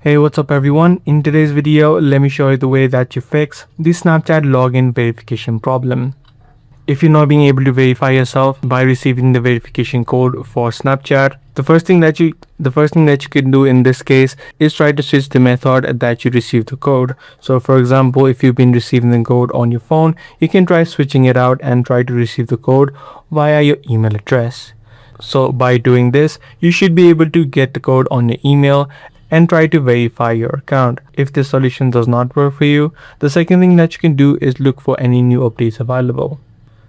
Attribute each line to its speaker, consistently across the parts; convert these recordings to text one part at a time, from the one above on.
Speaker 1: Hey, what's up everyone? In today's video, let me show you the way that you fix the Snapchat login verification problem. If you're not being able to verify yourself by receiving the verification code for Snapchat, the first thing that you can do in this case is try to switch the method that you receive the code. So for example, if you've been receiving the code on your phone, you can try switching it out and try to receive the code via your email address. So by doing this, you should be able to get the code on your email and try to verify your account. If this solution does not work for you, the second thing that you can do is look for any new updates available.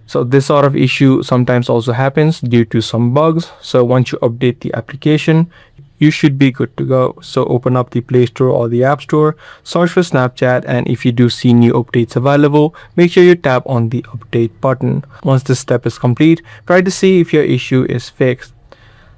Speaker 1: So this sort of issue sometimes also happens due to some bugs. So once you update the application, you should be good to go. So open up the Play Store or the App Store, search for Snapchat, and if you do see new updates available, make sure you tap on the update button. Once this step is complete, try to see if your icue is fixed.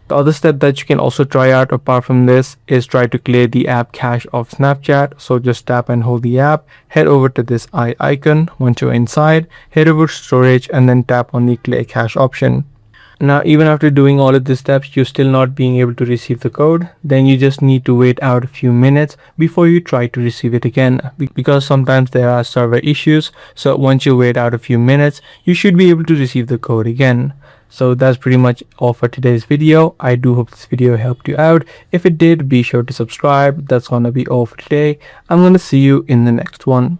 Speaker 1: The other step that you can also try out apart from this is try to clear the app cache of Snapchat. So just tap and hold the app, head over to this eye icon. Once you're inside, head over to storage and then tap on the clear cache option. Now even after doing all of these steps, you're still not being able to receive the code, then you just need to wait out a few minutes before you try to receive it again, because sometimes there are server issues. So once you wait out a few minutes, you should be able to receive the code again. So that's pretty much all for today's video. I do hope this video helped you out. If it did, be sure to subscribe. That's gonna be all for today. I'm gonna see you in the next one.